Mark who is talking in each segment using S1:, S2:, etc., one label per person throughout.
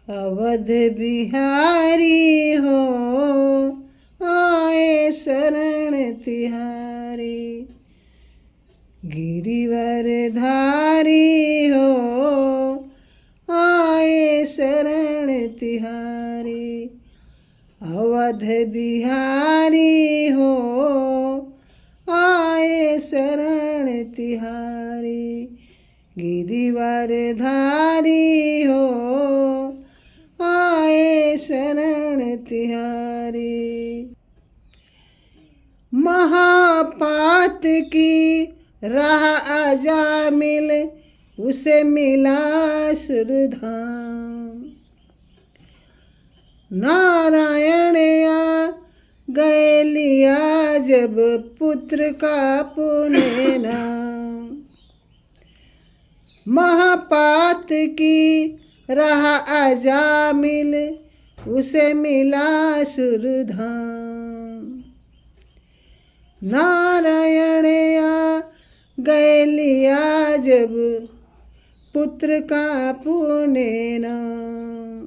S1: अवध बिहारी हो आए शरण तिहारी। गिरिवर धारी हो आए शरण तिहारी। अवध बिहारी हो आए शरण तिहारी। गिरिवर धारी हो आए शरण तिहारी। महापात की राह अजामिल उसे मिला सुरधाम। नारायण आ गए लिया जब पुत्र का पुण्य नाम। महापात की राह अजामिल उसे मिला सुरधाम। नारायण आ गए लिया जब पुत्र का पुण्य नाम।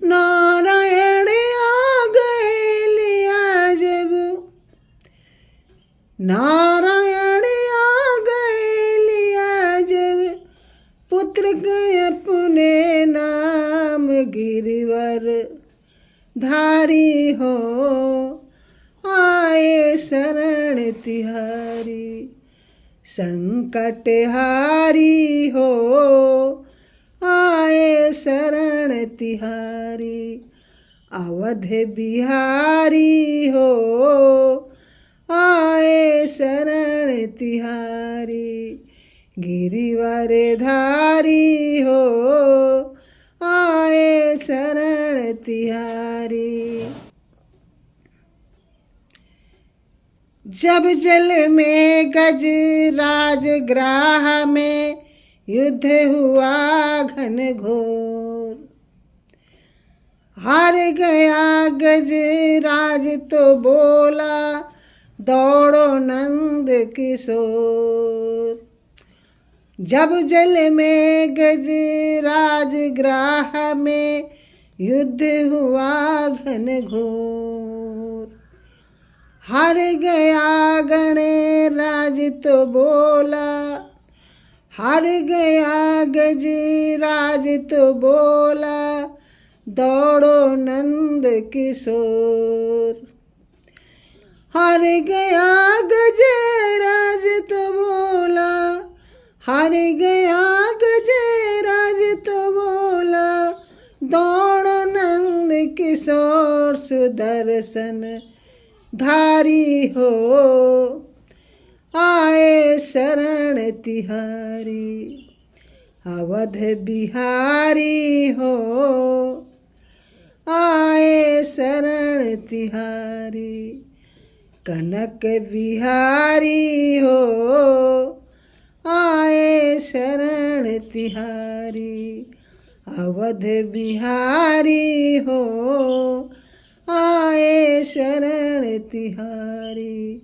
S1: नारायण आ गए लिया जब, नारायण आ गए लिया जब पुत्र के अपने नाम। गिरिवर धारी हो आए शरण तिहारी। संकट हारी हो आए शरण तिहारी। अवध बिहारी हो आए शरण तिहारी। गिरिवर धारी हो आए शरण तिहारी। जब जल में गज राजगृह में युद्ध हुआ घन घोर। हार गया गज राज तो बोला दौड़ो नंद किशोर। जब जल में गज राजगृह में युद्ध हुआ घन घोर। हार गया गणे राज तो बोला, हार गया गज राज तो बोला दौड़ो नंद किशोर। हार गया गज राज तो बोला, हार गया गज राज तो बोला दौड़ो नंद किशोर। सुदर्शन धारी हो आए शरण तिहारी। अवध बिहारी हो आए शरण तिहारी। कनक बिहारी हो आए शरण तिहारी। अवध बिहारी हो आए शरण तिहारी।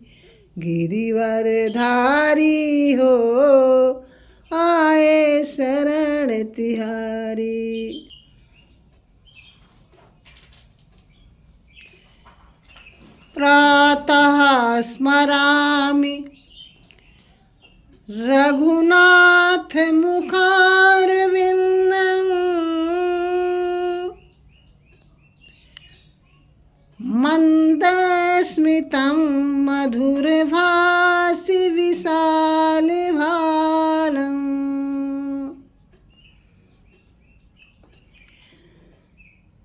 S1: गिरिवर धारी हो आए शरण तिहारी। प्रातः स्मरामि रघुनाथ मुखारविन्दम्। मन्दस्मितं मधुरभाषि विशालभालम्।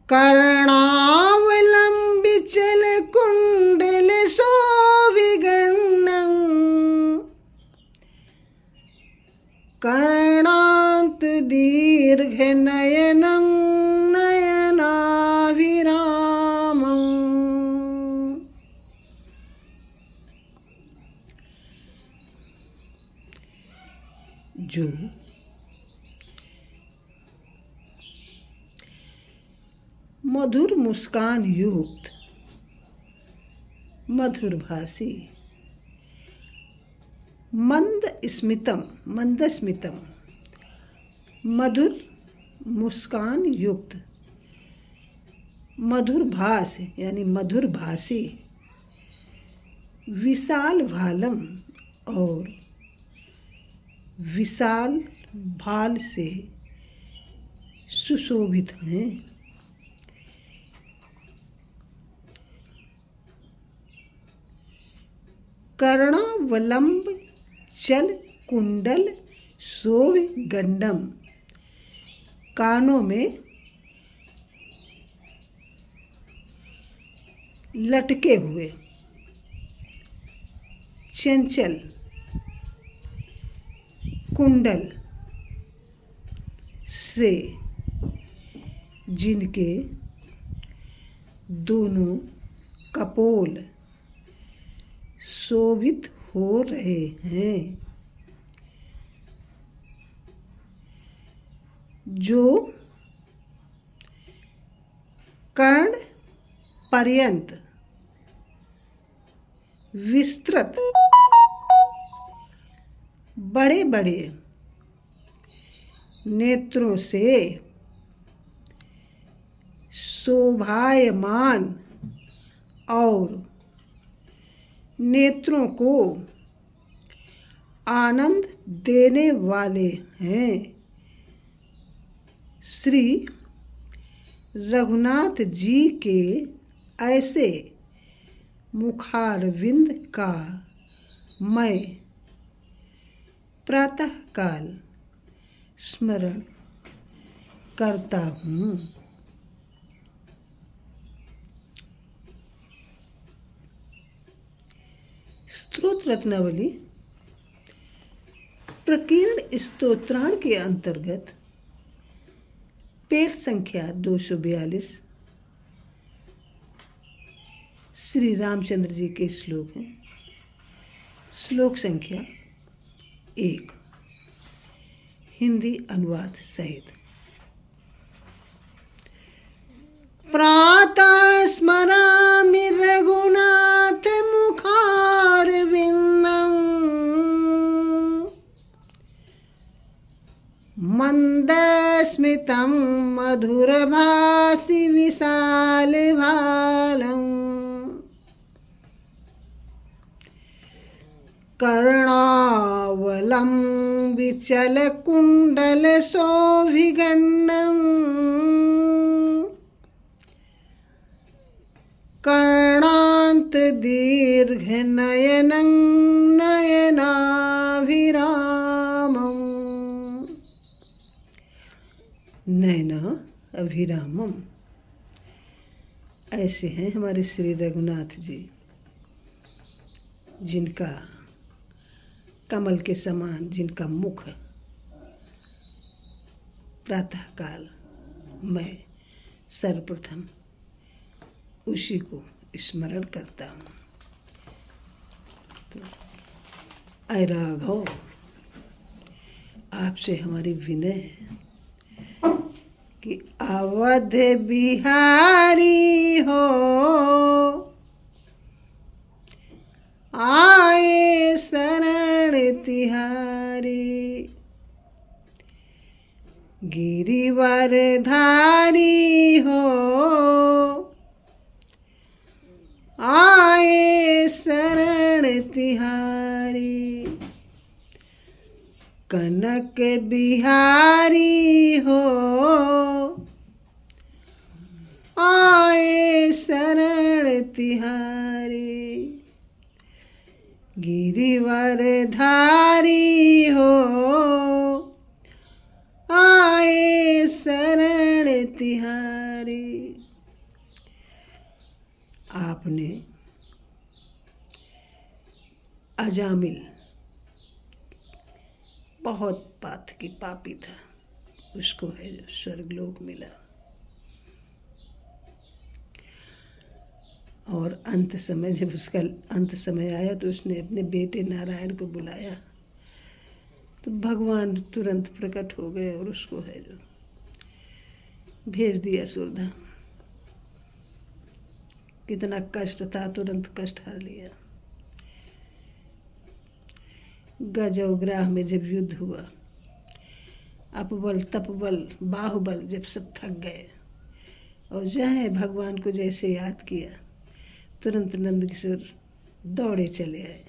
S1: कर्णावलम्बिचलकुण्डलशोभिगण्डम्। कर्णान्तदीर्घनयनं नयनाभिरामम्। जो मधुर मुस्कान युक्त, मधुर भाषी, मंद स्मितम, मधुर मुस्कान युक्त, मधुर भास यानी मधुर भाषी, विशाल भालम और विशाल भाल से सुशोभित हैं। कर्णावलंब चल कुंडल शोभ गंडम, कानों में लटके हुए चंचल कुंडल से जिनके दोनों कपोल शोभित हो रहे हैं, जो कर्ण पर्यंत विस्तृत बड़े बड़े नेत्रों से शोभायमान और नेत्रों को आनंद देने वाले हैं। श्री रघुनाथ जी के ऐसे मुखारविंद का मैं प्रातःकाल स्मरण करता हूँ। स्तोत्र रत्नावली प्रकीर्ण स्तोत्राण के अंतर्गत पेट संख्या 242 श्री रामचंद्र जी के श्लोक हैं। श्लोक संख्या 1 हिंदी अनुवाद सहित। प्रातः स्मरामि रघुनाथ मुखारविंदम, मंदस्मितं मधुरभाषि विशाल भालम, कर्णावलंबिचल कुंडल शोभिगण्डं, कर्णांत दीर्घ नयनं नयनाभिरामम्, नयना अभिरामम। ऐसे हैं हमारे श्री रघुनाथ जी, जिनका कमल के समान जिनका मुख प्रातःकाल मैं सर्वप्रथम उसी को स्मरण करता हूँ। तो ऐ राघव, आपसे हमारी विनय है कि अवध बिहारी हो, आए शरण तिहारी, गिरिवर धारी हो, आए शरण तिहारी, कनक बिहारी हो, आए शरण तिहारी, गिरिवर धारी हो, आए शरण तिहारी। आपने अजामिल बहुत पातकी पापी था, उसको है जो स्वर्गलोक मिला, और अंत समय जब उसका अंत समय आया तो उसने अपने बेटे नारायण को बुलाया, तो भगवान तुरंत प्रकट हो गए और उसको है जो भेज दिया सुरधाम। कितना कष्ट था, तुरंत कष्ट हर लिया। गजवग्राह में जब युद्ध हुआ अपबल तपबल बाहुबल जब सब थक गए और जाए भगवान को जैसे याद किया, तुरंत नंद किशोर दौड़े चले आए।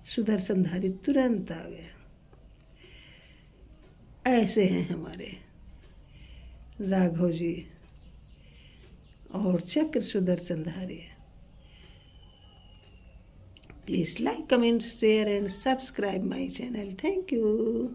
S1: सुदर्शनधारी तुरंत आ गया। ऐसे हैं हमारे राघव जी और चक्र सुदर्शनधारी। Please like, comment, share and subscribe my channel. Thank you.